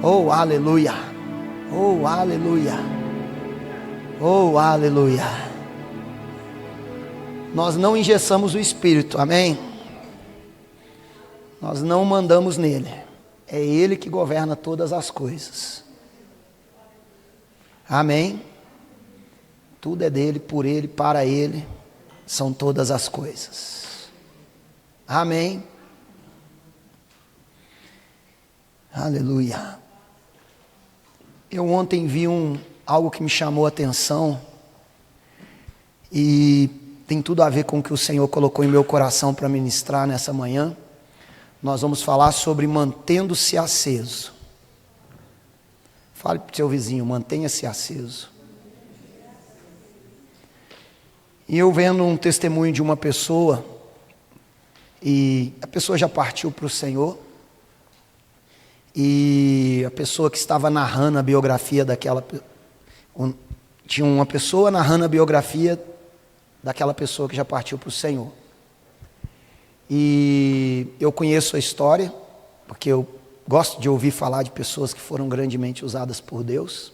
Oh, aleluia. Oh, aleluia. Oh, aleluia. Nós não engessamos o Espírito, amém? Nós não mandamos nele. É Ele que governa todas as coisas. Amém? Tudo é dele, por ele, para ele, são todas as coisas. Amém? Aleluia. Eu ontem vi algo que me chamou a atenção e tem tudo a ver com o que o Senhor colocou em meu coração para ministrar nessa manhã. Nós vamos falar sobre mantendo-se aceso. Fale para o seu vizinho, mantenha-se aceso. E eu vendo um testemunho de uma pessoa, e a pessoa já partiu para o Senhor, e a pessoa que estava narrando a biografia daquela... Tinha uma pessoa narrando a biografia daquela pessoa que já partiu para o Senhor. E eu conheço a história, porque eu gosto de ouvir falar de pessoas que foram grandemente usadas por Deus.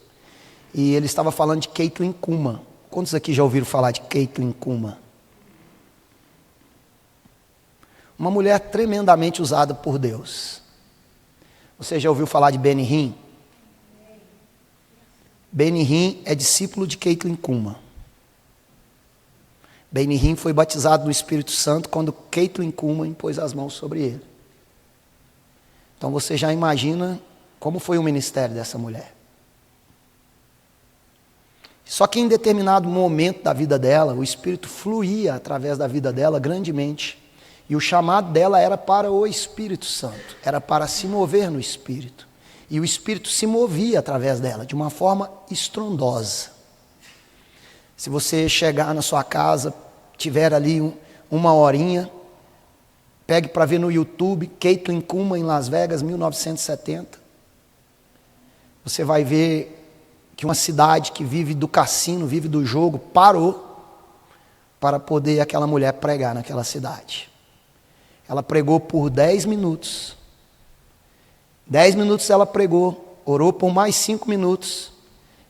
E ele estava falando de Kathryn Kuhlman. Quantos aqui já ouviram falar de Kathryn Kuhlman? Uma mulher tremendamente usada por Deus. Você já ouviu falar de Benny Hinn? Benny Hinn é discípulo de Kathryn Kuhlman. Benny Hinn foi batizado no Espírito Santo quando Kathryn Kuhlman pôs as mãos sobre ele. Então você já imagina como foi o ministério dessa mulher. Só que em determinado momento da vida dela, o Espírito fluía através da vida dela grandemente. E o chamado dela era para o Espírito Santo, era para se mover no Espírito. E o Espírito se movia através dela, de uma forma estrondosa. Se você chegar na sua casa, tiver ali uma horinha, pegue para ver no YouTube, Kathryn Kuhlman em Las Vegas, 1970. Você vai ver que uma cidade que vive do cassino, vive do jogo, parou para poder aquela mulher pregar naquela cidade. Ela pregou por 10 minutos. 10 minutos ela pregou, orou por mais 5 minutos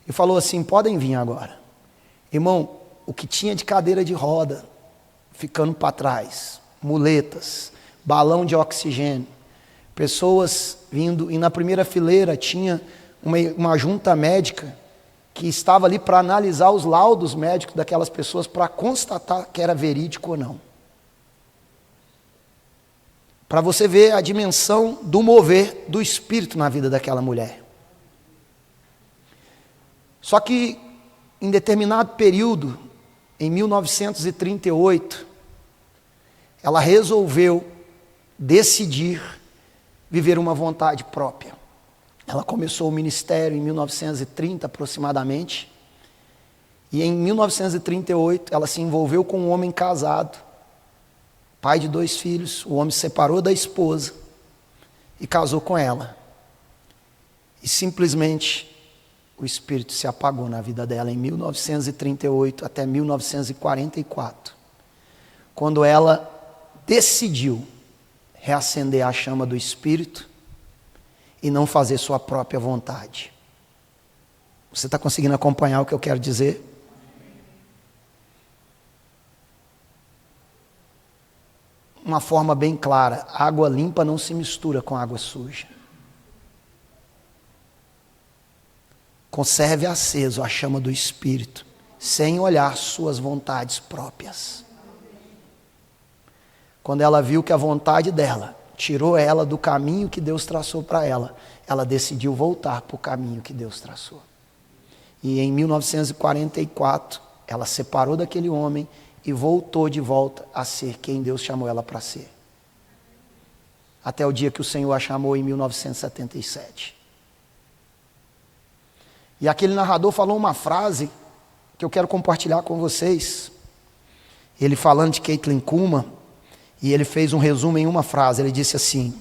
e falou assim: podem vir agora. Irmão, o que tinha de cadeira de roda, ficando para trás, muletas, balão de oxigênio, pessoas vindo, e na primeira fileira tinha uma junta médica que estava ali para analisar os laudos médicos daquelas pessoas para constatar que era verídico ou não. Para você ver a dimensão do mover do Espírito na vida daquela mulher. Só que em determinado período, em 1938, ela resolveu decidir viver uma vontade própria. Ela começou o ministério em 1930 aproximadamente, e em 1938 ela se envolveu com um homem casado, pai de 2 filhos. O homem se separou da esposa e casou com ela. E simplesmente o Espírito se apagou na vida dela em 1938 até 1944, quando ela decidiu reacender a chama do Espírito e não fazer sua própria vontade. Você está conseguindo acompanhar o que eu quero dizer? Uma forma bem clara: água limpa não se mistura com água suja. Conserve aceso a chama do Espírito, sem olhar suas vontades próprias. Quando ela viu que a vontade dela tirou ela do caminho que Deus traçou para ela, ela decidiu voltar para o caminho que Deus traçou. E em 1944, ela separou daquele homem e voltou de volta a ser quem Deus chamou ela para ser. Até o dia que o Senhor a chamou em 1977. E aquele narrador falou uma frase que eu quero compartilhar com vocês. Ele falando de Kathryn Kuhlman, e ele fez um resumo em uma frase. Ele disse assim: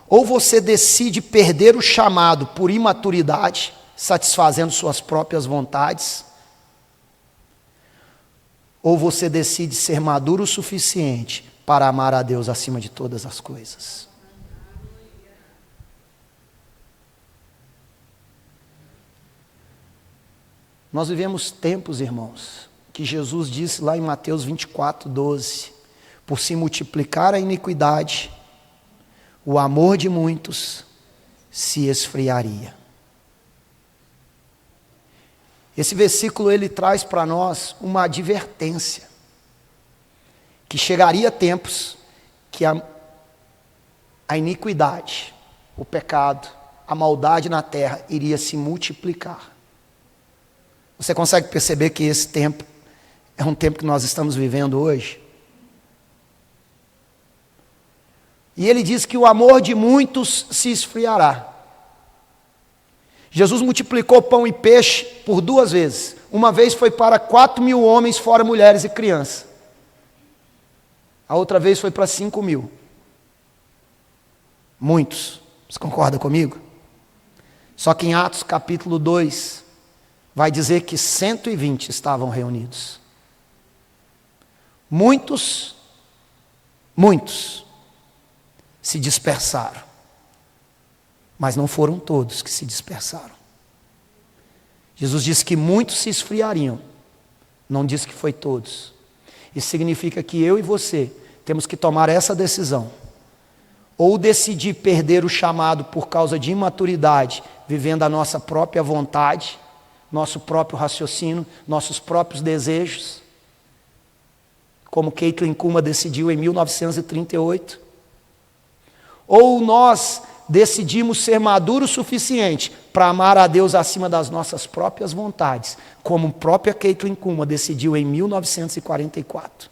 ou você decide perder o chamado por imaturidade, satisfazendo suas próprias vontades, ou você decide ser maduro o suficiente para amar a Deus acima de todas as coisas. Nós vivemos tempos, irmãos, que Jesus disse lá em Mateus 24:12, por se multiplicar a iniquidade, o amor de muitos se esfriaria. Esse versículo ele traz para nós uma advertência, que chegaria tempos que a iniquidade, o pecado, a maldade na terra iria se multiplicar. Você consegue perceber que esse tempo é um tempo que nós estamos vivendo hoje? E ele diz que o amor de muitos se esfriará. Jesus multiplicou pão e peixe por 2 vezes. Uma vez foi para 4.000 homens, fora mulheres e crianças. A outra vez foi para 5.000. Muitos. Você concorda comigo? Só que em Atos capítulo 2, vai dizer que 120 estavam reunidos. Muitos se dispersaram. Mas não foram todos que se dispersaram. Jesus disse que muitos se esfriariam. Não disse que foi todos. Isso significa que eu e você temos que tomar essa decisão. Ou decidir perder o chamado por causa de imaturidade, vivendo a nossa própria vontade, nosso próprio raciocínio, nossos próprios desejos, como Caitlin Kuma decidiu em 1938. Ou nós decidimos ser maduros o suficiente para amar a Deus acima das nossas próprias vontades, como a própria Caitlin Kuma decidiu em 1944.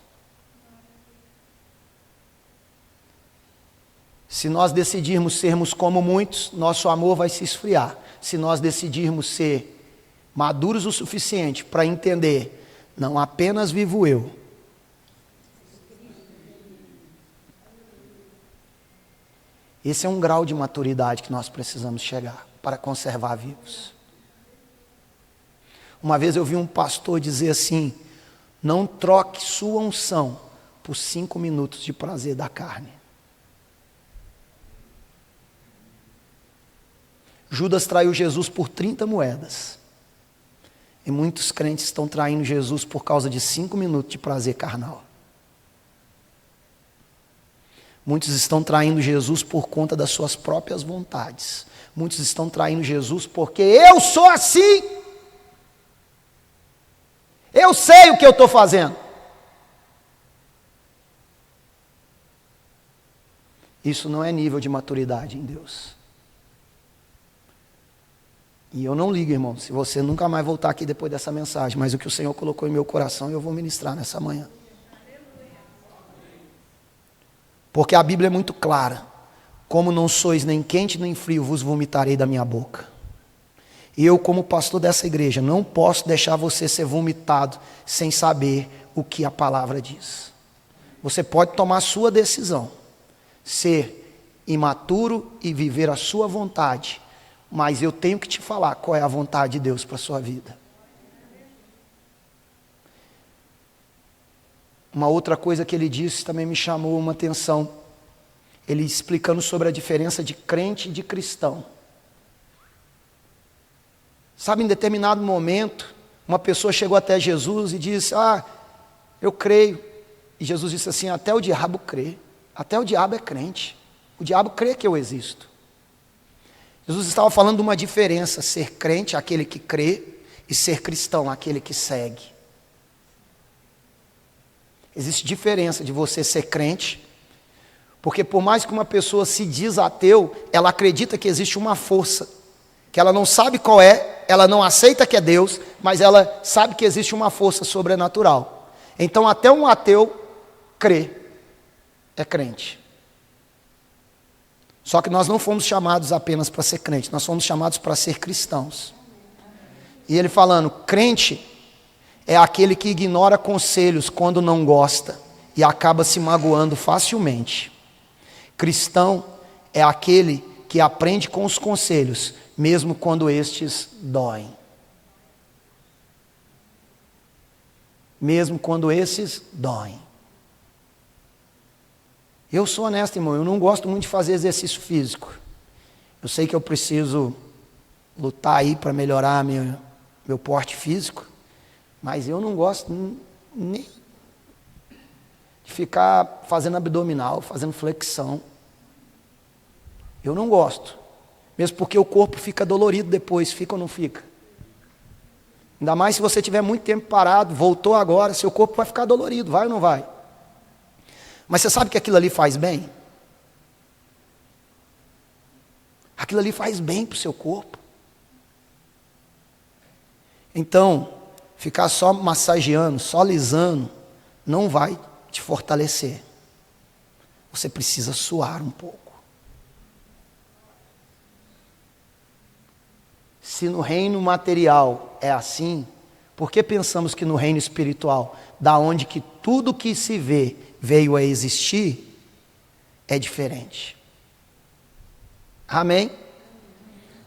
Se nós decidirmos sermos como muitos, nosso amor vai se esfriar. Se nós decidirmos ser maduros o suficiente para entender, não apenas vivo eu, esse é um grau de maturidade que nós precisamos chegar para conservar vivos. Uma vez eu vi um pastor dizer assim: não troque sua unção por 5 minutos de prazer da carne. Judas traiu Jesus por 30 moedas. E muitos crentes estão traindo Jesus por causa de 5 minutos de prazer carnal. Muitos estão traindo Jesus por conta das suas próprias vontades. Muitos estão traindo Jesus porque eu sou assim. Eu sei o que eu estou fazendo. Isso não é nível de maturidade em Deus. E eu não ligo, irmão, se você nunca mais voltar aqui depois dessa mensagem, mas o que o Senhor colocou em meu coração eu vou ministrar nessa manhã. Porque a Bíblia é muito clara: como não sois nem quente nem frio, vos vomitarei da minha boca. E eu, como pastor dessa igreja, não posso deixar você ser vomitado sem saber o que a palavra diz. Você pode tomar a sua decisão, ser imaturo e viver a sua vontade, mas eu tenho que te falar qual é a vontade de Deus para a sua vida. Uma outra coisa que ele disse também me chamou uma atenção. Ele explicando sobre a diferença de crente e de cristão. Sabe, em determinado momento, uma pessoa chegou até Jesus e disse: eu creio. E Jesus disse assim: até o diabo crê. Até o diabo é crente. O diabo crê que eu existo. Jesus estava falando de uma diferença: ser crente, aquele que crê, e ser cristão, aquele que segue. Existe diferença de você ser crente, porque por mais que uma pessoa se diz ateu, ela acredita que existe uma força, que ela não sabe qual é, ela não aceita que é Deus, mas ela sabe que existe uma força sobrenatural. Então até um ateu crê, é crente. Só que nós não fomos chamados apenas para ser crente, nós fomos chamados para ser cristãos. E ele falando, crente é aquele que ignora conselhos quando não gosta e acaba se magoando facilmente. Cristão é aquele que aprende com os conselhos, mesmo quando estes doem. Mesmo quando esses doem. Eu sou honesto, irmão, eu não gosto muito de fazer exercício físico. Eu sei que eu preciso lutar aí para melhorar meu porte físico, mas eu não gosto nem de ficar fazendo abdominal, fazendo flexão. Eu não gosto, mesmo porque o corpo fica dolorido depois, fica ou não fica? Ainda mais se você tiver muito tempo parado, voltou agora, seu corpo vai ficar dolorido, vai ou não vai? Mas você sabe que aquilo ali faz bem? Aquilo ali faz bem para o seu corpo. Então, ficar só massageando, só lisando, não vai te fortalecer. Você precisa suar um pouco. Se no reino material é assim, por que pensamos que no reino espiritual, da onde que tudo que se vê veio a existir, é diferente? Amém?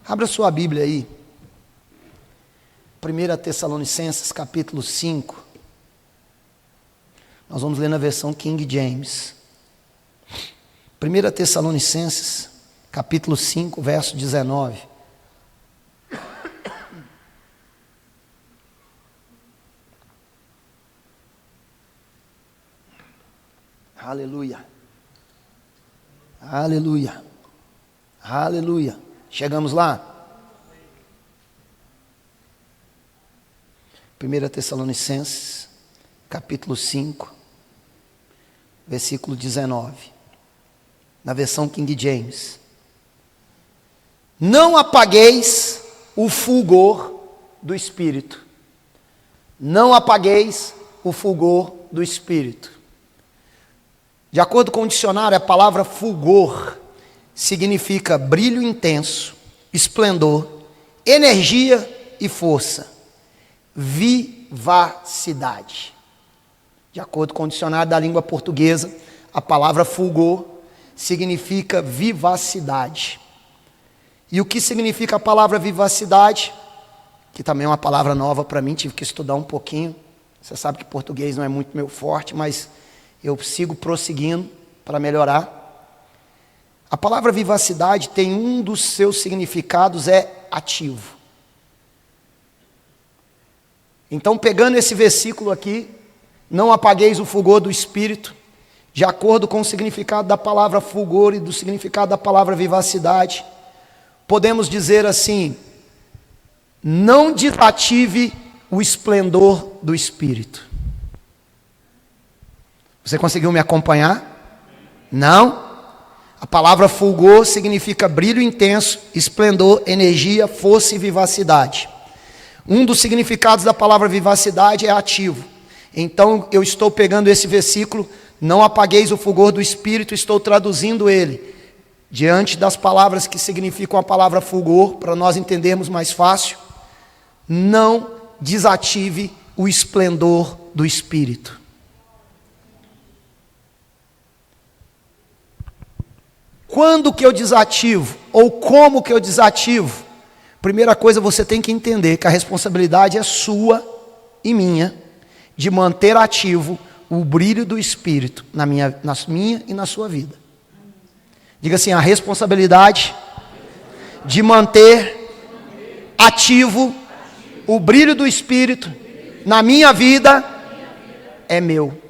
Abra sua Bíblia aí. 1 Tessalonicenses capítulo 5. Nós vamos ler na versão King James. 1 Tessalonicenses capítulo 5, verso 19. Aleluia. Aleluia. Aleluia. Chegamos lá? 1 Tessalonicenses, capítulo 5, versículo 19. Na versão King James. Não apagueis o fulgor do Espírito. Não apagueis o fulgor do Espírito. De acordo com o dicionário, a palavra fulgor significa brilho intenso, esplendor, energia e força, vivacidade. De acordo com o dicionário da língua portuguesa, a palavra fulgor significa vivacidade. E o que significa a palavra vivacidade? Que também é uma palavra nova para mim, tive que estudar um pouquinho. Você sabe que português não é muito meu forte, mas eu sigo prosseguindo para melhorar. A palavra vivacidade tem um dos seus significados, é ativo. Então, pegando esse versículo aqui, não apagueis o fulgor do Espírito, de acordo com o significado da palavra fulgor e do significado da palavra vivacidade, podemos dizer assim: não desative o esplendor do Espírito. Você conseguiu me acompanhar? Não? A palavra fulgor significa brilho intenso, esplendor, energia, força e vivacidade. Um dos significados da palavra vivacidade é ativo. Então eu estou pegando esse versículo, não apagueis o fulgor do Espírito, estou traduzindo ele diante das palavras que significam a palavra fulgor, para nós entendermos mais fácil. Não desative o esplendor do Espírito. Quando que eu desativo? Ou como que eu desativo? Primeira coisa, você tem que entender que a responsabilidade é sua e minha, de manter ativo o brilho do Espírito na minha e na sua vida. Diga assim: a responsabilidade de manter ativo o brilho do Espírito na minha vida é meu.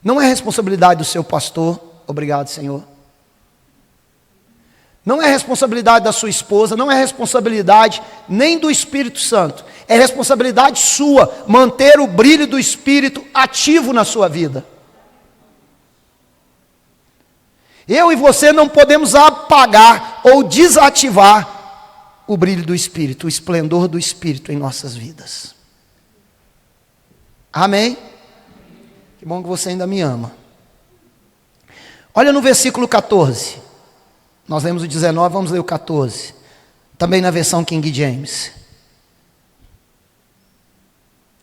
Não é responsabilidade do seu pastor, obrigado, Senhor. Não é responsabilidade da sua esposa, não é responsabilidade nem do Espírito Santo. É responsabilidade sua manter o brilho do Espírito ativo na sua vida. Eu e você não podemos apagar ou desativar o brilho do Espírito, o esplendor do Espírito em nossas vidas. Amém? Que bom que você ainda me ama. Olha no versículo 14. Nós lemos o 19, vamos ler o 14. Também na versão King James.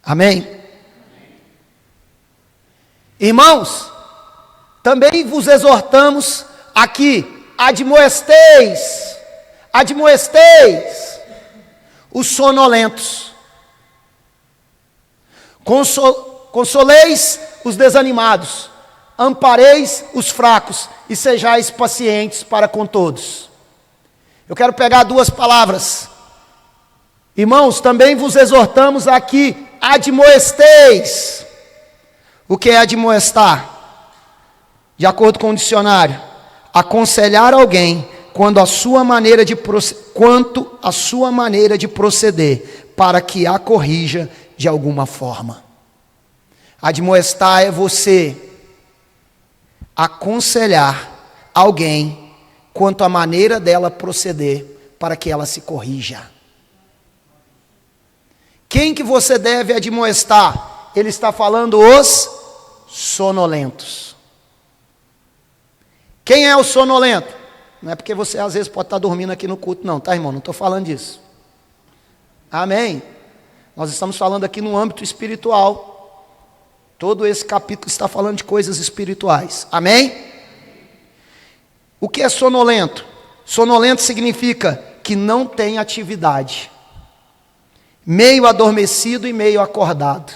Amém? Irmãos, também vos exortamos aqui, admoesteis os sonolentos, consoleis os desanimados, ampareis os fracos e sejais pacientes para com todos. Eu quero pegar duas palavras. Irmãos, também vos exortamos aqui, admoesteis. O que é admoestar? De acordo com o dicionário, aconselhar alguém quanto à sua maneira de proceder, para que a corrija de alguma forma. Admoestar é você aconselhar alguém quanto à maneira dela proceder, para que ela se corrija. Quem que você deve admoestar? Ele está falando os sonolentos. Quem é o sonolento? Não é porque você às vezes pode estar dormindo aqui no culto, não, tá, irmão? Não estou falando disso. Amém? Nós estamos falando aqui no âmbito espiritual. Todo esse capítulo está falando de coisas espirituais. Amém? O que é sonolento? Sonolento significa que não tem atividade. Meio adormecido e meio acordado.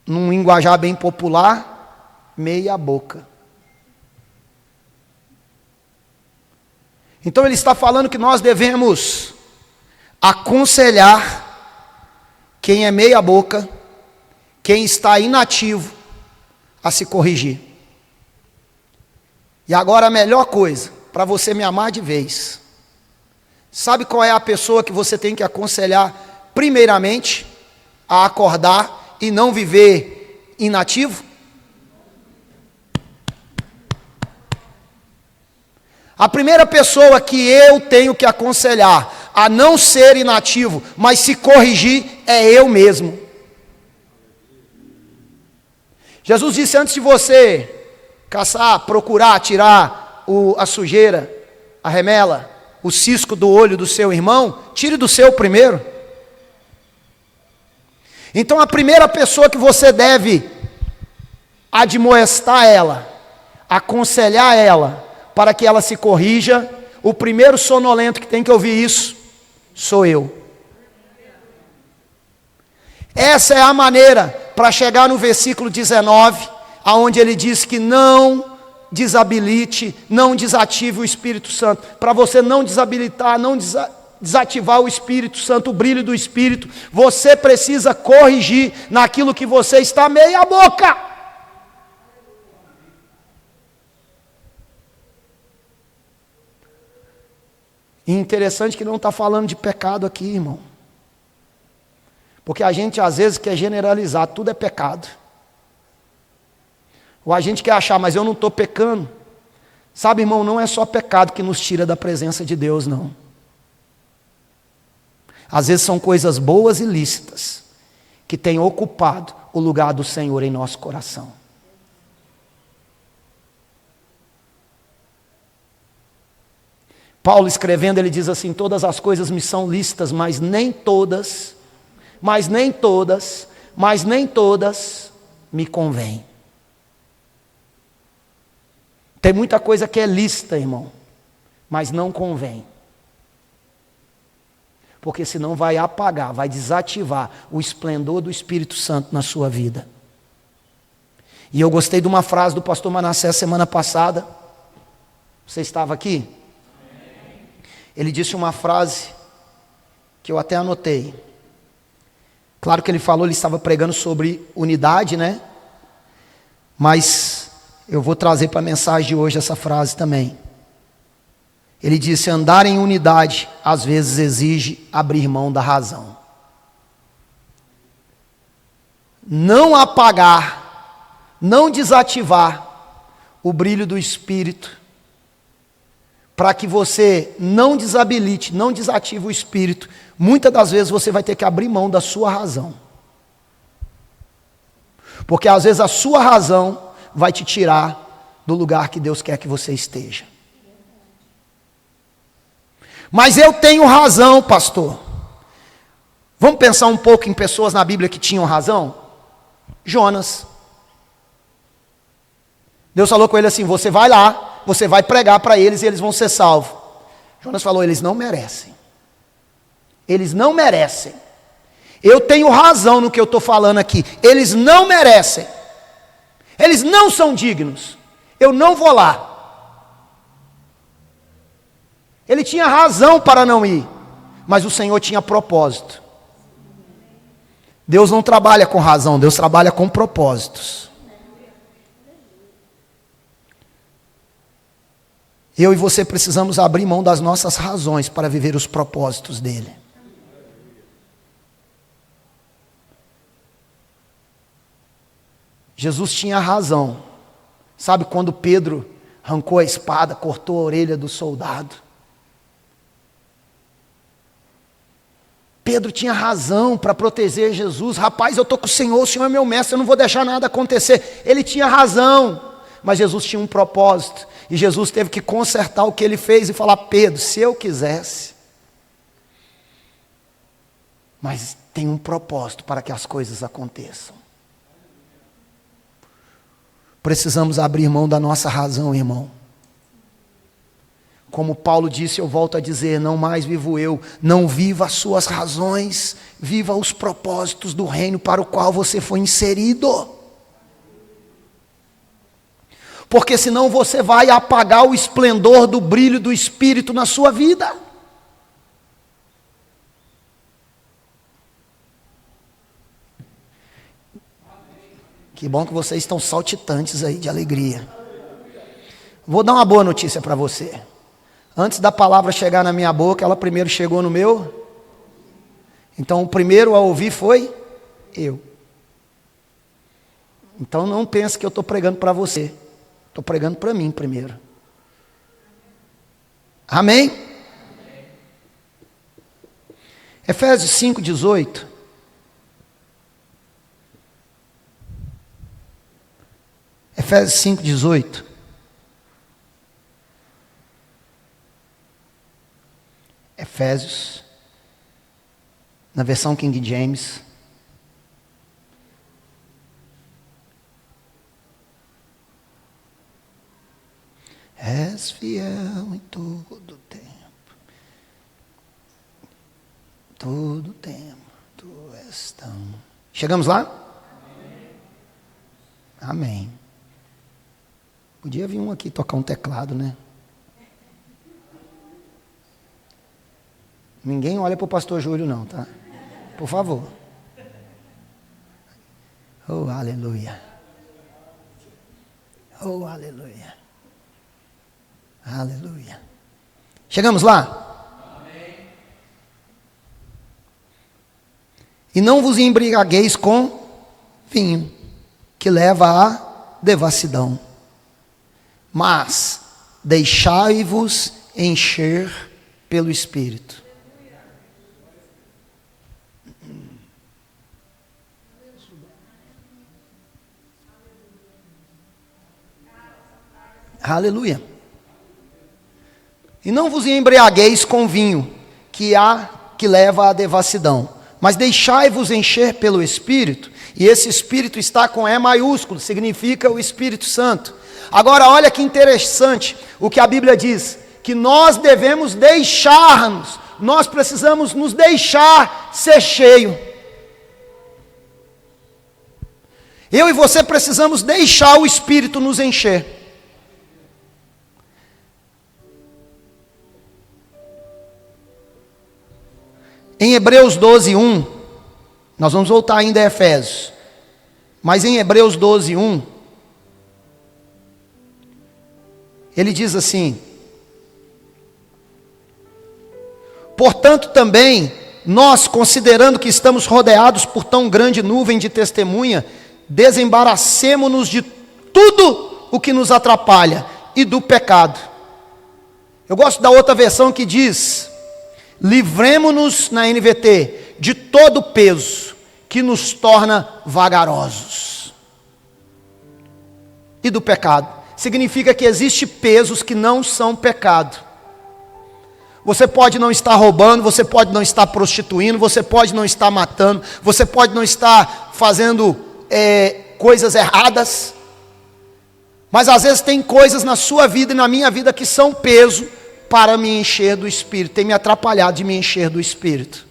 Num linguajar bem popular, meia boca. Então ele está falando que nós devemos aconselhar quem é meia boca, quem está inativo, a se corrigir. E agora a melhor coisa, para você me amar de vez, sabe qual é a pessoa que você tem que aconselhar primeiramente a acordar e não viver inativo? A primeira pessoa que eu tenho que aconselhar a não ser inativo, mas se corrigir, é eu mesmo. Jesus disse: antes de você caçar, procurar tirar a sujeira, a remela, o cisco do olho do seu irmão, tire do seu primeiro. Então a primeira pessoa que você deve admoestar ela, aconselhar ela, para que ela se corrija, o primeiro sonolento que tem que ouvir isso, sou eu. Essa é a maneira para chegar no versículo 19, aonde ele diz que não desabilite, não desative o Espírito Santo. Para você não desabilitar, não desativar o Espírito Santo, o brilho do Espírito, você precisa corrigir naquilo que você está meia boca. E interessante que não está falando de pecado aqui, irmão. Porque a gente às vezes quer generalizar, tudo é pecado. Ou a gente quer achar, mas eu não estou pecando. Sabe, irmão, não é só pecado que nos tira da presença de Deus, não. Às vezes são coisas boas e lícitas que têm ocupado o lugar do Senhor em nosso coração. Paulo escrevendo, ele diz assim: todas as coisas me são lícitas, mas nem todas me convêm. Tem muita coisa que é lícita, irmão, mas não convém. Porque senão vai apagar, vai desativar o esplendor do Espírito Santo na sua vida. E eu gostei de uma frase do pastor Manassés semana passada. Você estava aqui? Ele disse uma frase que eu até anotei. Claro que ele falou, ele estava pregando sobre unidade, né? Mas eu vou trazer para a mensagem de hoje essa frase também. Ele disse: andar em unidade às vezes exige abrir mão da razão. Não apagar, não desativar o brilho do Espírito, para que você não desabilite, não desative o Espírito, muitas das vezes você vai ter que abrir mão da sua razão. Porque às vezes a sua razão vai te tirar do lugar que Deus quer que você esteja. Mas eu tenho razão, pastor. Vamos pensar um pouco em pessoas na Bíblia que tinham razão? Jonas. Deus falou com ele assim: você vai lá, você vai pregar para eles e eles vão ser salvos. Jonas falou: eles não merecem. Eles não merecem. Eu tenho razão no que eu estou falando aqui. Eles não merecem. Eles não são dignos. Eu não vou lá. Ele tinha razão para não ir, mas o Senhor tinha propósito. Deus não trabalha com razão, Deus trabalha com propósitos. Eu e você precisamos abrir mão das nossas razões para viver os propósitos dele. Jesus tinha razão. Sabe quando Pedro arrancou a espada, cortou a orelha do soldado? Pedro tinha razão para proteger Jesus. Rapaz, eu estou com o Senhor é meu mestre, eu não vou deixar nada acontecer. Ele tinha razão, mas Jesus tinha um propósito. E Jesus teve que consertar o que ele fez e falar: Pedro, se eu quisesse, mas tem um propósito para que as coisas aconteçam. Precisamos abrir mão da nossa razão, irmão. Como Paulo disse, eu volto a dizer, não mais vivo eu, não viva as suas razões, viva os propósitos do reino para o qual você foi inserido. Porque senão você vai apagar o esplendor do brilho do Espírito na sua vida. Que bom que vocês estão saltitantes aí de alegria. Vou dar uma boa notícia para você. Antes da palavra chegar na minha boca, ela primeiro chegou no meu. Então o primeiro a ouvir foi eu. Então não pense que eu estou pregando para você. Estou pregando para mim primeiro. Amém? Efésios 5:18. Efésios 5:18. Efésios, na versão King James. És fiel em todo tempo. Todo tempo tu és tão. Chegamos lá? Amém. Podia vir um aqui tocar um teclado, né? Ninguém olha para o pastor Júlio não, tá? Por favor. Oh, aleluia. Oh, aleluia. Aleluia. Chegamos lá? Amém. E não vos embriagueis com vinho, que leva à devassidão, mas deixai-vos encher pelo Espírito. Aleluia. E não vos embriagueis com vinho, que leva à devassidão, mas deixai-vos encher pelo Espírito, e esse Espírito está com E maiúsculo, significa o Espírito Santo. Agora olha que interessante o que a Bíblia diz, que nós devemos deixar-nos, nós precisamos nos deixar ser cheio. Eu e você precisamos deixar o Espírito nos encher. Em Hebreus 12:1, nós vamos voltar ainda a Efésios, mas em Hebreus 12:1, ele diz assim: portanto também, nós, considerando que estamos rodeados por tão grande nuvem de testemunha, desembaracemo-nos de tudo o que nos atrapalha e do pecado. Eu gosto da outra versão que diz: livremo-nos, na NVT, de todo peso que nos torna vagarosos. E do pecado. Significa que existe pesos que não são pecado. Você pode não estar roubando, você pode não estar prostituindo, você pode não estar matando, você pode não estar fazendo coisas erradas. Mas às vezes tem coisas na sua vida e na minha vida que são peso para me encher do Espírito, tem me atrapalhado de me encher do Espírito.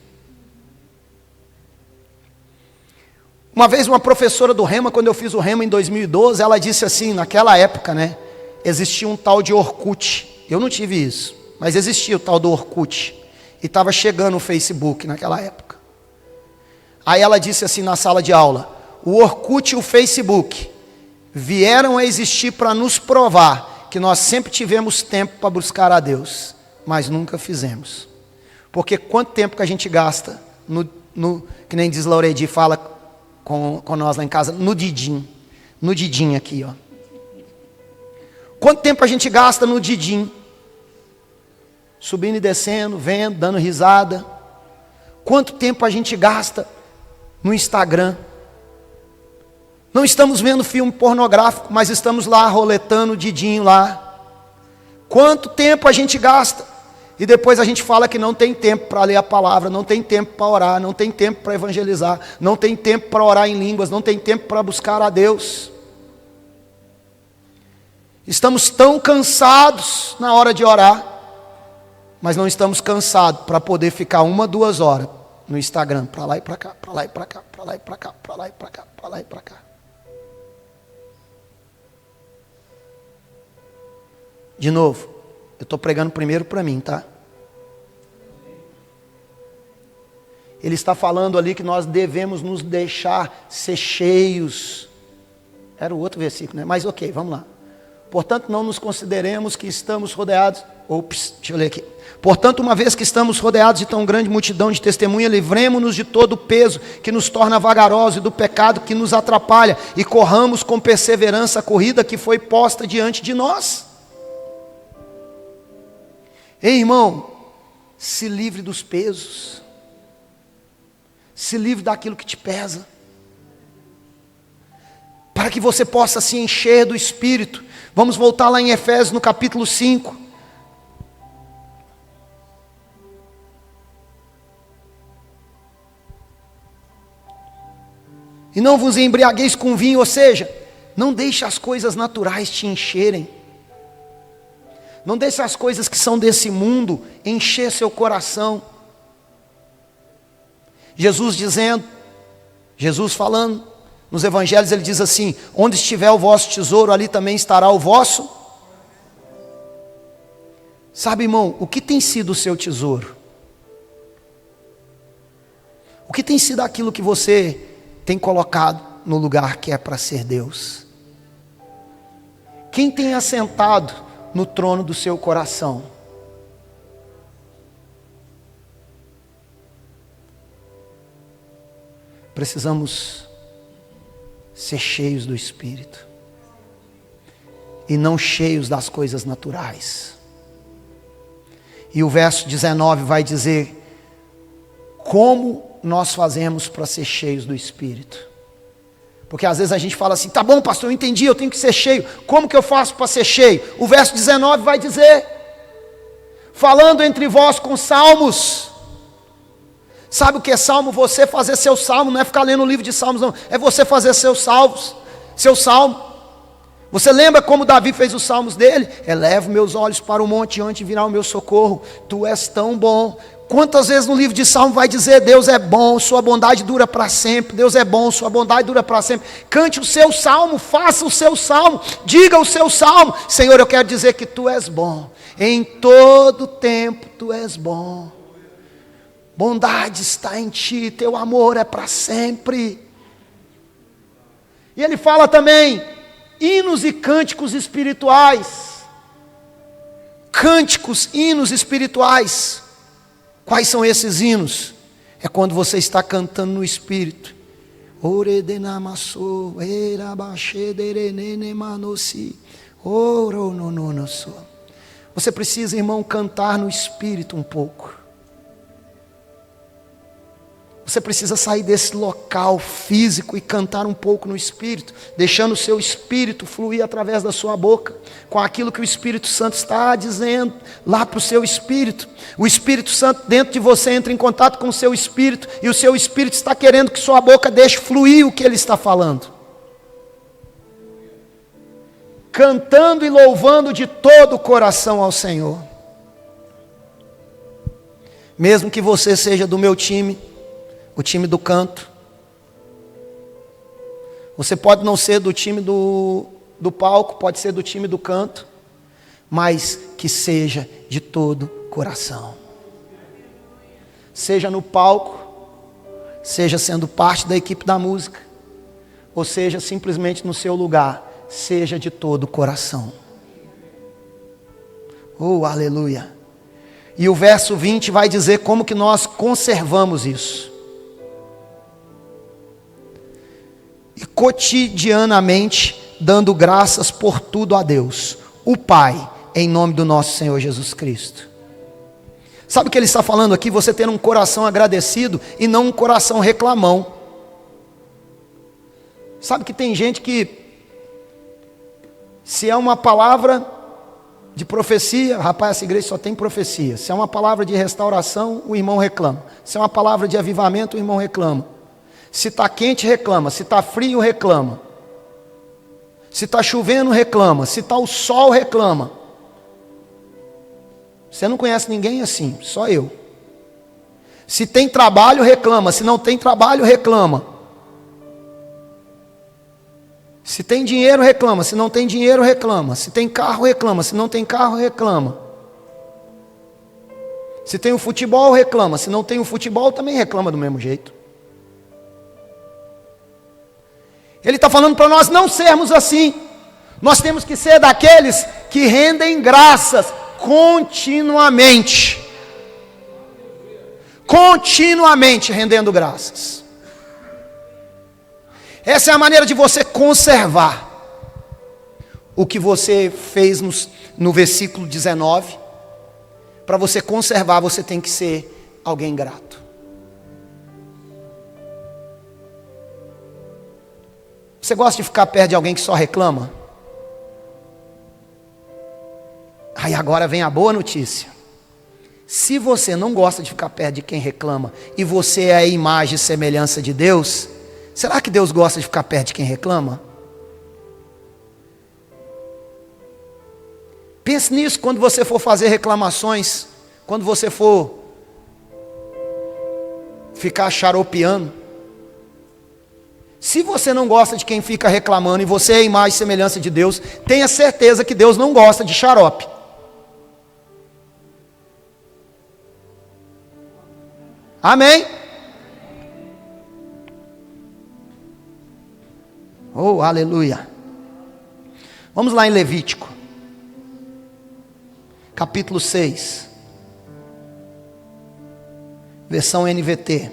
Uma vez uma professora do Rema, quando eu fiz o Rema em 2012, ela disse assim, naquela época, né, existia um tal de Orkut, eu não tive isso, mas existia o tal do Orkut. E estava chegando o Facebook naquela época. Aí ela disse assim na sala de aula: o Orkut e o Facebook vieram a existir para nos provar que nós sempre tivemos tempo para buscar a Deus, mas nunca fizemos. Porque quanto tempo que a gente gasta, que nem diz Lauredi, fala com nós lá em casa, no Didim aqui, ó. Quanto tempo a gente gasta no Didim? Subindo e descendo, vendo, dando risada. Quanto tempo a gente gasta no Instagram? Não estamos vendo filme pornográfico, mas estamos lá roletando o Didinho lá. Quanto tempo a gente gasta? E depois a gente fala que não tem tempo para ler a palavra, não tem tempo para orar, não tem tempo para evangelizar, não tem tempo para orar em línguas, não tem tempo para buscar a Deus. Estamos tão cansados na hora de orar, mas não estamos cansados para poder ficar 1, 2 horas no Instagram, para lá e para cá, para lá e para cá, para lá e para cá, para lá e para cá, para lá e para cá. De novo, eu estou pregando primeiro para mim, tá? Ele está falando ali que nós devemos nos deixar ser cheios. Era o outro versículo, né? Mas ok, vamos lá. Portanto, não nos consideremos que estamos rodeados. Deixa eu ler aqui. Portanto, uma vez que estamos rodeados de tão grande multidão de testemunha, livremo-nos de todo o peso que nos torna vagarosos e do pecado que nos atrapalha, e corramos com perseverança a corrida que foi posta diante de nós. Ei, irmão, se livre dos pesos. Se livre daquilo que te pesa. Para que você possa se encher do Espírito. Vamos voltar lá em Efésios no capítulo 5. E não vos embriagueis com vinho, ou seja, não deixe as coisas naturais te encherem. Não deixe as coisas que são desse mundo encher seu coração. Jesus falando nos evangelhos, ele diz assim: onde estiver o vosso tesouro, ali também estará o vosso. Sabe, irmão, o que tem sido o seu tesouro? O que tem sido aquilo que você tem colocado no lugar que é para ser Deus? Quem tem assentado no trono do seu coração? Precisamos ser cheios do Espírito e não cheios das coisas naturais. E o verso 19 vai dizer como nós fazemos para ser cheios do Espírito. Porque às vezes a gente fala assim: tá bom, pastor, eu entendi, eu tenho que ser cheio. Como que eu faço para ser cheio? O verso 19 vai dizer: falando entre vós com salmos. Sabe o que é salmo? Você fazer seu salmo, não é ficar lendo o livro de salmos, não. É você fazer seus salmos, seu salmo. Você lembra como Davi fez os salmos dele? Elevo meus olhos para o monte, onde virá o meu socorro. Tu és tão bom. Quantas vezes no livro de Salmo vai dizer: Deus é bom, sua bondade dura para sempre. Deus é bom, sua bondade dura para sempre. Cante o seu salmo, faça o seu salmo, diga o seu salmo: Senhor, eu quero dizer que tu és bom. Em todo tempo tu és bom. Bondade está em ti, teu amor é para sempre. E ele fala também: hinos e cânticos espirituais. Cânticos, hinos espirituais. Quais são esses hinos? É quando você está cantando no Espírito. Você precisa, irmão, cantar no Espírito um pouco. Você precisa sair desse local físico e cantar um pouco no Espírito, deixando o seu Espírito fluir através da sua boca, com aquilo que o Espírito Santo está dizendo lá para o seu Espírito. O Espírito Santo dentro de você entra em contato com o seu Espírito, e o seu Espírito está querendo que sua boca deixe fluir o que ele está falando. Cantando e louvando de todo o coração ao Senhor. Mesmo que você seja do meu time, o time do canto. Você pode não ser do time do palco, pode ser do time do canto. mas que seja de todo coração. Seja no palco, seja sendo parte da equipe da música, ou seja simplesmente no seu lugar, seja de todo coração. Oh, aleluia! E o verso 20 vai dizer como que nós conservamos isso. E cotidianamente dando graças por tudo a Deus, o Pai, em nome do nosso Senhor Jesus Cristo. Sabe o que ele está falando aqui? Você ter um coração agradecido e não um coração reclamão. Sabe que tem gente que, se é uma palavra de profecia, rapaz, essa igreja só tem profecia. Se é uma palavra de restauração, o irmão reclama. Se é uma palavra de avivamento, o irmão reclama. Se está quente, reclama. Se está frio, reclama. Se está chovendo, reclama. Se está o sol, reclama. Você não conhece ninguém assim, só eu. Se tem trabalho, reclama. Se não tem trabalho, reclama. Se tem dinheiro, reclama. Se não tem dinheiro, reclama. Se tem carro, reclama. Se não tem carro, reclama. Se tem o futebol, reclama. Se não tem o futebol, também reclama do mesmo jeito. Ele está falando para nós não sermos assim. Nós temos que ser daqueles que rendem graças continuamente. Continuamente rendendo graças. Essa é a maneira de você conservar o que você fez no versículo 19. Para você conservar, você tem que ser alguém grato. Você gosta de ficar perto de alguém que só reclama? Aí agora vem a boa notícia. Se você não gosta de ficar perto de quem reclama, e você é a imagem e semelhança de Deus, será que Deus gosta de ficar perto de quem reclama? Pense nisso quando você for fazer reclamações, quando você for ficar xaropeando. Se você não gosta de quem fica reclamando e você é a imagem e semelhança de Deus, tenha certeza que Deus não gosta de xarope. Amém? Oh, aleluia. Vamos lá em Levítico, capítulo 6, versão NVT.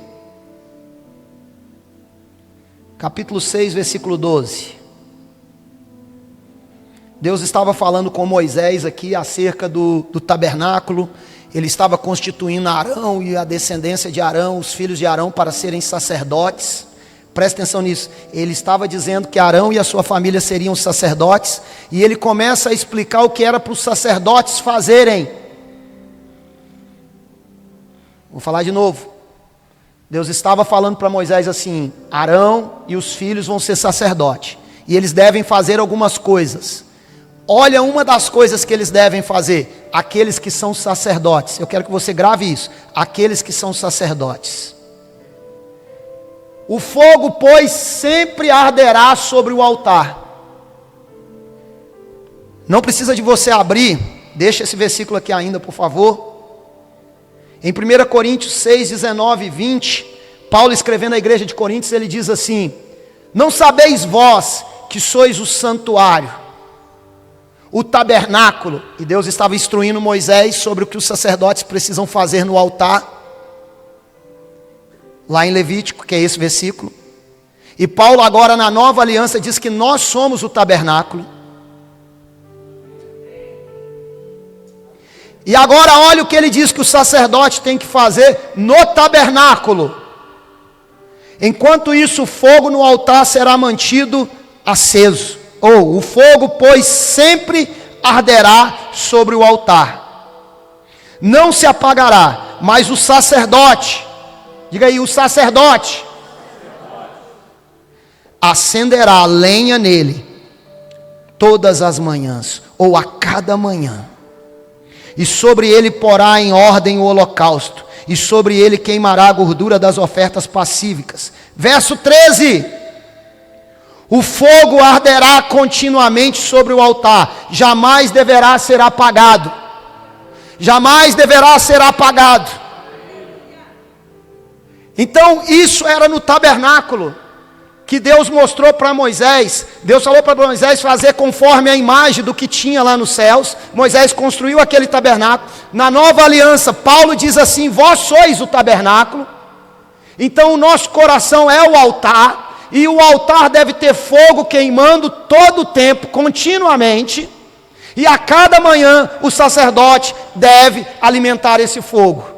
Capítulo 6, versículo 12. Deus estava falando com Moisés aqui acerca do tabernáculo. Ele estava constituindo Arão e a descendência de Arão, os filhos de Arão, para serem sacerdotes. Presta atenção nisso. Ele estava dizendo que Arão e a sua família seriam sacerdotes. E ele começa a explicar o que era para os sacerdotes fazerem. Vou falar de novo. Deus estava falando para Moisés assim: Arão e os filhos vão ser sacerdotes, e eles devem fazer algumas coisas. Olha uma das coisas que eles devem fazer. Aqueles que são sacerdotes, eu quero que você grave isso. Aqueles que são sacerdotes. O fogo, pois, sempre arderá sobre o altar. Não precisa de você abrir, deixa esse versículo aqui ainda, por favor. Em 1 Coríntios 6, 19 e 20, Paulo escrevendo à igreja de Coríntios, ele diz assim: não sabeis vós que sois o santuário, o tabernáculo, e Deus estava instruindo Moisés sobre o que os sacerdotes precisam fazer no altar, lá em Levítico, que é esse versículo. E Paulo agora na nova aliança diz que nós somos o tabernáculo. E agora olha o que ele diz que o sacerdote tem que fazer no tabernáculo. Enquanto isso, o fogo no altar será mantido aceso. Ou o fogo, pois, sempre arderá sobre o altar. Não se apagará, mas o sacerdote, diga aí, o sacerdote, acenderá lenha nele todas as manhãs, ou a cada manhã. E sobre ele porá em ordem o holocausto, e sobre ele queimará a gordura das ofertas pacíficas. Verso 13: O fogo arderá continuamente sobre o altar, jamais deverá ser apagado. Jamais deverá ser apagado. Então isso era no tabernáculo, que Deus mostrou para Moisés. Deus falou para Moisés fazer conforme a imagem do que tinha lá nos céus. Moisés construiu aquele tabernáculo. Na nova aliança, Paulo diz assim: vós sois o tabernáculo. Então o nosso coração é o altar, e o altar deve ter fogo queimando todo o tempo, continuamente, e a cada manhã o sacerdote deve alimentar esse fogo.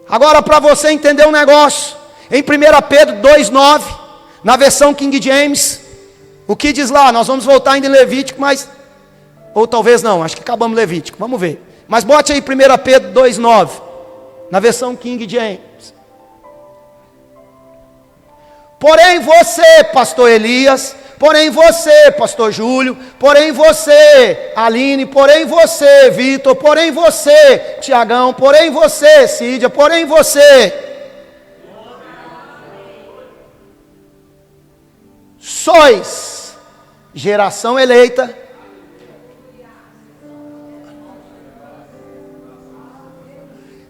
Agora, para você entender um negócio, em 1 Pedro 2,9, na versão King James, o que diz lá? Nós vamos voltar ainda em Levítico, mas, ou talvez não, acho que acabamos Levítico, vamos ver. Mas bote aí 1 Pedro 2,9, na versão King James. Porém você, pastor Elias, porém você, pastor Júlio, porém você, Aline, porém você, Vitor, porém você, Tiagão, porém você, Cídia, porém você, sois geração eleita,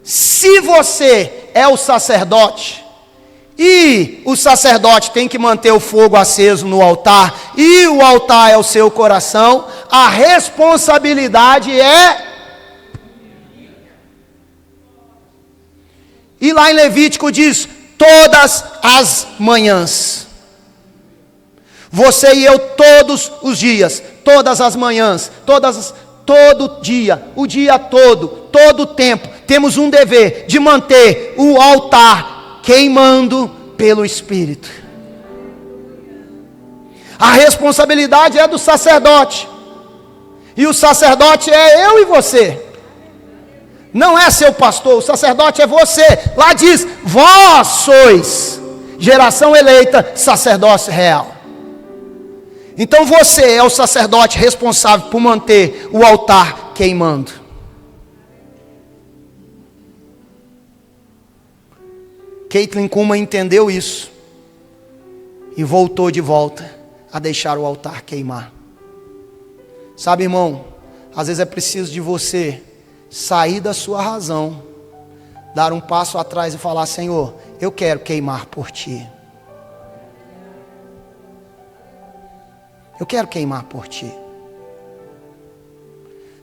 se você é o sacerdote, e o sacerdote tem que manter o fogo aceso no altar, e o altar é o seu coração, a responsabilidade é... E lá em Levítico diz, todas as manhãs. Você e eu todos os dias, todas as manhãs, todo dia, o dia todo o tempo, temos um dever de manter o altar queimando pelo Espírito. A responsabilidade é do sacerdote, e o sacerdote é eu e você, não é seu pastor, o sacerdote é você. Lá diz, vós sois geração eleita, sacerdócio real. Então você é o sacerdote responsável por manter o altar queimando. Caitlin Kuhlman entendeu isso e voltou de volta a deixar o altar queimar. Sabe, irmão, às vezes é preciso de você sair da sua razão, dar um passo atrás e falar: Senhor, eu quero queimar por Ti. Eu quero queimar por Ti.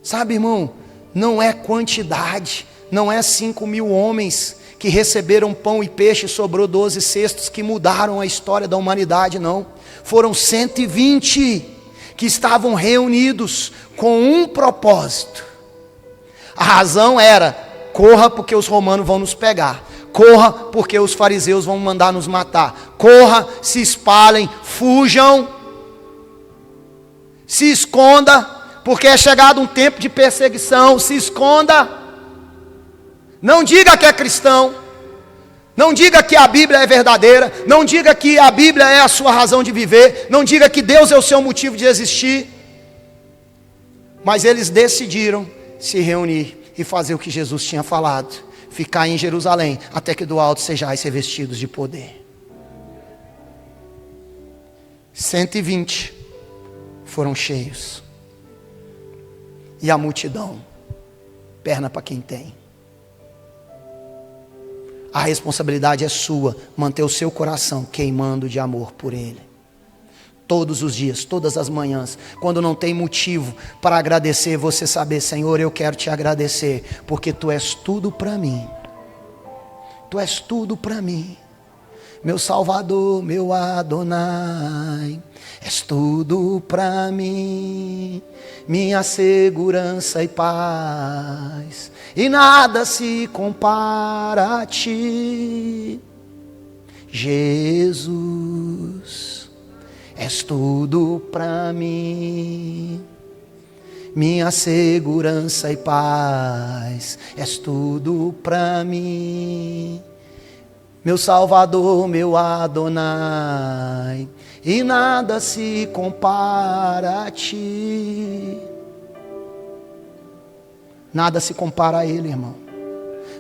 Sabe, irmão, não é quantidade, não é 5.000 homens que receberam pão e peixe, sobrou 12 cestos, que mudaram a história da humanidade, não. Foram 120 que estavam reunidos com um propósito. A razão era: corra porque os romanos vão nos pegar, corra porque os fariseus vão mandar nos matar, corra, se espalhem, fujam, se esconda, porque é chegado um tempo de perseguição, se esconda. Não diga que é cristão, não diga que a Bíblia é verdadeira, não diga que a Bíblia é a sua razão de viver, não diga que Deus é o seu motivo de existir. Mas eles decidiram se reunir e fazer o que Jesus tinha falado: ficar em Jerusalém, até que do alto sejais revestidos de poder. 120 foram cheios, e a multidão, perna para quem tem. A responsabilidade é sua, manter o seu coração queimando de amor por Ele. Todos os dias, todas as manhãs, quando não tem motivo para agradecer, você saber: Senhor, eu quero Te agradecer, porque Tu és tudo para mim. Tu és tudo para mim. Meu Salvador, meu Adonai, és tudo para mim, minha segurança e paz, e nada se compara a Ti, Jesus, és tudo para mim, minha segurança e paz, és tudo para mim. Meu Salvador, meu Adonai, e nada se compara a Ti. Nada se compara a Ele, irmão.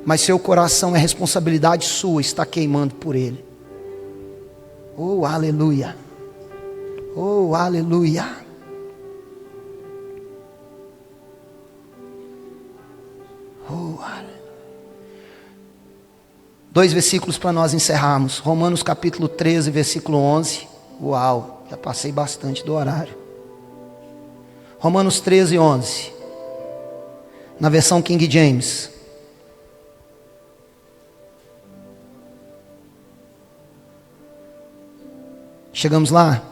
Mas seu coração é responsabilidade sua, está queimando por Ele. Oh, aleluia. Oh, aleluia. Oh, aleluia. 2 versículos para nós encerrarmos. Romanos capítulo 13, versículo 11. Uau, já passei bastante do horário. Romanos 13, 11. Na versão King James. Chegamos lá?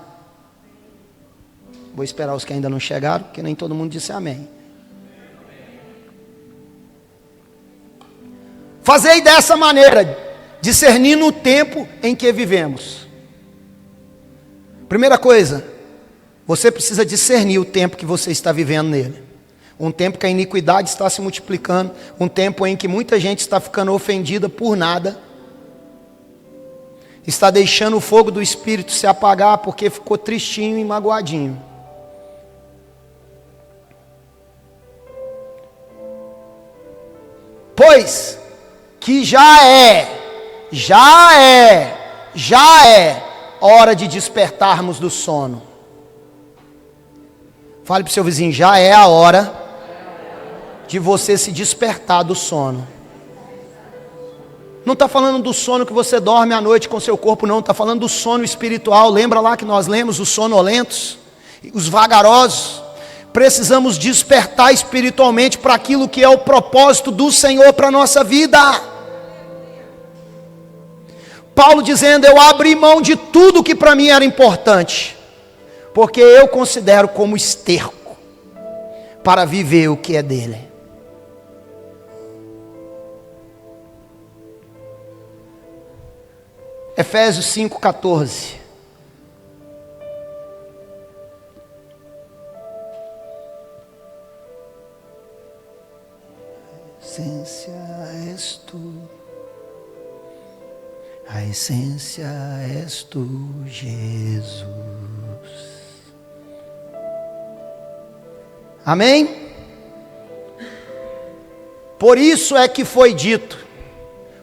Vou esperar os que ainda não chegaram, porque nem todo mundo disse amém. Fazei dessa maneira, discernindo o tempo em que vivemos. Primeira coisa, você precisa discernir o tempo que você está vivendo nele. Um tempo que a iniquidade está se multiplicando, um tempo em que muita gente está ficando ofendida por nada, está deixando o fogo do Espírito se apagar porque ficou tristinho e magoadinho. Pois que já é hora de despertarmos do sono. Fale para o seu vizinho, já é a hora de você se despertar do sono. Não está falando do sono que você dorme à noite com seu corpo, não. Está falando do sono espiritual. Lembra lá que nós lemos os sonolentos, os vagarosos. Precisamos despertar espiritualmente para aquilo que é o propósito do Senhor para a nossa vida. Paulo dizendo, eu abri mão de tudo que para mim era importante, porque eu considero como esterco para viver o que é dele. Efésios 5,14. Essência és tu, a essência és tu, Jesus. Amém? Por isso é que foi dito,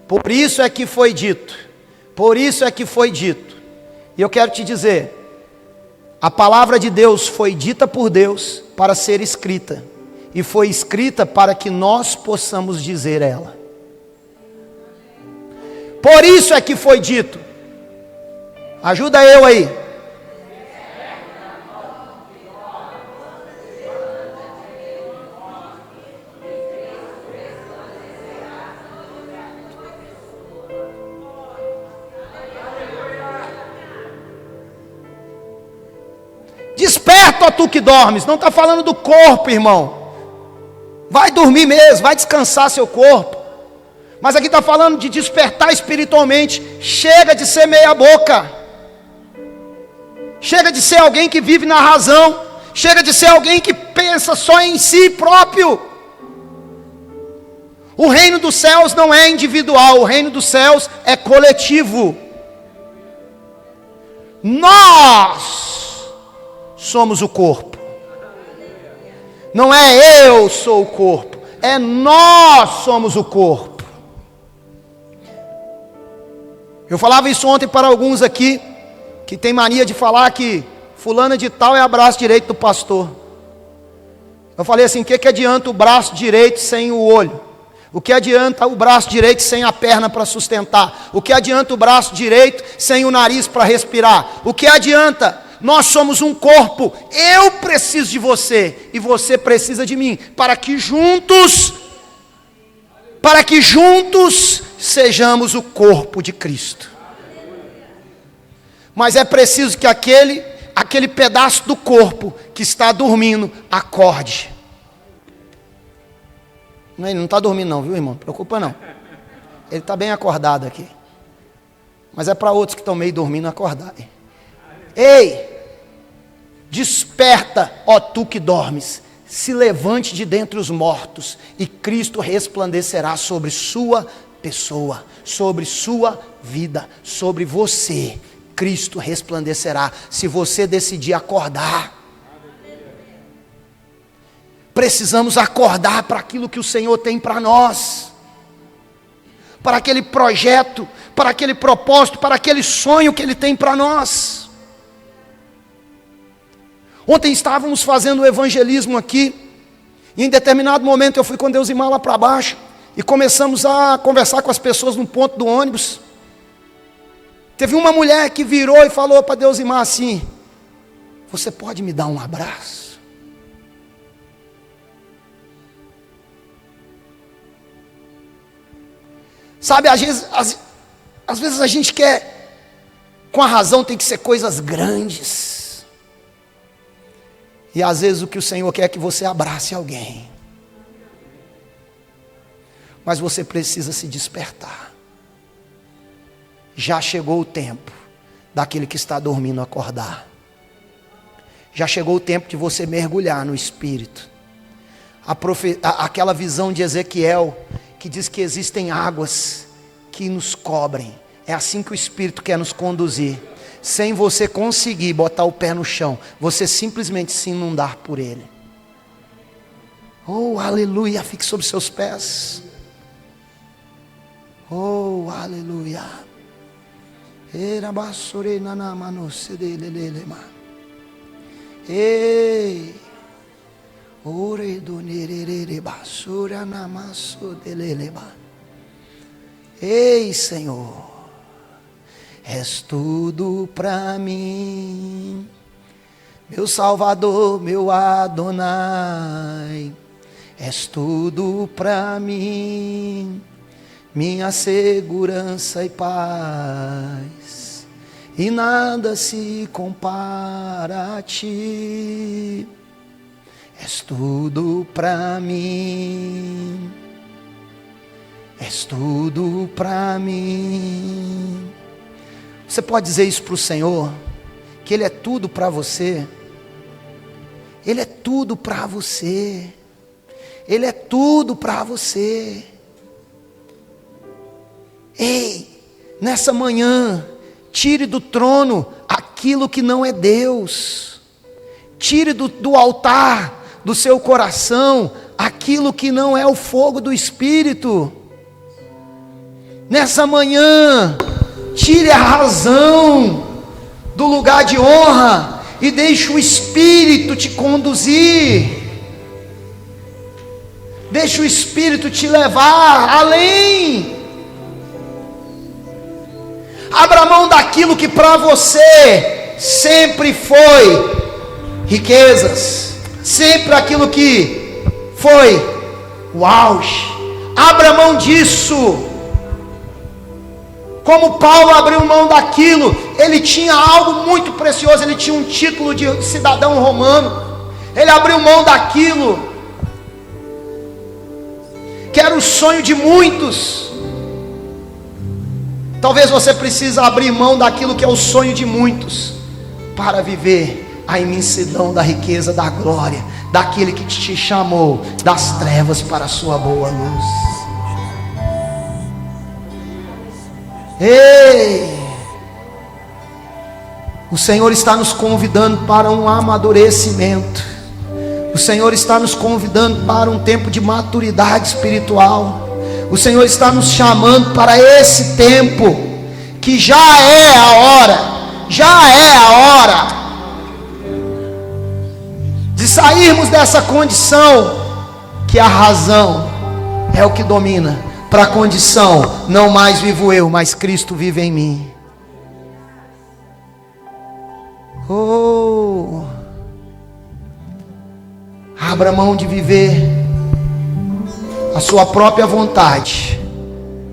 por isso é que foi dito, por isso é que foi dito. E eu quero te dizer, a palavra de Deus foi dita por Deus para ser escrita, e foi escrita para que nós possamos dizer ela. Por isso é que foi dito. Ajuda eu aí. Desperta, ó tu que dormes. Não está falando do corpo, irmão. Vai dormir mesmo, vai descansar seu corpo. Mas aqui está falando de despertar espiritualmente. Chega de ser meia boca. Chega de ser alguém que vive na razão. Chega de ser alguém que pensa só em si próprio. O reino dos céus não é individual. O reino dos céus é coletivo. Nós somos o corpo. Não é eu sou o corpo. É nós somos o corpo. Eu falava isso ontem para alguns aqui, que tem mania de falar que fulana de tal é o braço direito do pastor. Eu falei assim, o que adianta o braço direito sem o olho? O que adianta o braço direito sem a perna para sustentar? O que adianta o braço direito sem o nariz para respirar? O que adianta? Nós somos um corpo, eu preciso de você, e você precisa de mim, para que juntos sejamos o corpo de Cristo. Mas é preciso que aquele pedaço do corpo que está dormindo, acorde. Ele não está dormindo não, viu, irmão? Não preocupa não. Ele está bem acordado aqui. Mas é para outros que estão meio dormindo acordar. Ei, desperta, ó tu que dormes, se levante de dentre os mortos, e Cristo resplandecerá sobre sua pessoa, sobre sua vida, sobre você. Cristo resplandecerá, se você decidir acordar. Precisamos acordar para aquilo que o Senhor tem para nós. para aquele projeto, para aquele propósito, para aquele sonho que Ele tem para nós. Ontem estávamos fazendo o evangelismo aqui, e em determinado momento eu fui com Deus lá para baixo, e começamos a conversar com as pessoas no ponto do ônibus. Teve uma mulher que virou e falou para Deus assim: você pode me dar um abraço? Sabe, às vezes a gente quer, com a razão tem que ser coisas grandes. E às vezes o que o Senhor quer é que você abrace alguém. Mas você precisa se despertar. Já chegou o tempo daquele que está dormindo acordar. Já chegou o tempo de você mergulhar no Espírito. Aquela visão de Ezequiel, que diz que existem águas que nos cobrem. É assim que o Espírito quer nos conduzir. Sem você conseguir botar o pé no chão, você simplesmente se inundar por Ele. Oh, aleluia, fique sobre seus pés. Oh, aleluia. Ei, ore do nerere basura namasso deleleba. Ei, Senhor, és tudo para mim, meu Salvador, meu Adonai, és tudo para mim, minha segurança e paz, e nada se compara a ti. És tudo para mim, és tudo para mim. Você pode dizer isso para o Senhor, que Ele é tudo para você. Ele é tudo para você. Ele é tudo para você. Ei, nessa manhã, tire do trono aquilo que não é Deus. Tire do altar do seu coração aquilo que não é o fogo do Espírito. Nessa manhã, tire a razão do lugar de honra e deixe o Espírito te conduzir. Deixe o Espírito te levar além. Abra mão daquilo que para você sempre foi riquezas, sempre aquilo que foi o auge. Abra mão disso. Como Paulo abriu mão daquilo, ele tinha algo muito precioso, ele tinha um título de cidadão romano, ele abriu mão daquilo, que era o sonho de muitos. Talvez você precise abrir mão daquilo que é o sonho de muitos, para viver a imensidão da riqueza, da glória, daquele que te chamou das trevas para a sua boa luz. Ei, o Senhor está nos convidando para um amadurecimento. O Senhor está nos convidando para um tempo de maturidade espiritual. O Senhor está nos chamando para esse tempo, que já é a hora de sairmos dessa condição, que a razão é o que domina, para a condição, não mais vivo eu, mas Cristo vive em mim. Oh, abra mão de viver a sua própria vontade,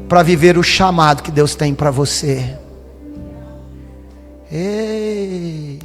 para viver o chamado que Deus tem para você. Ei.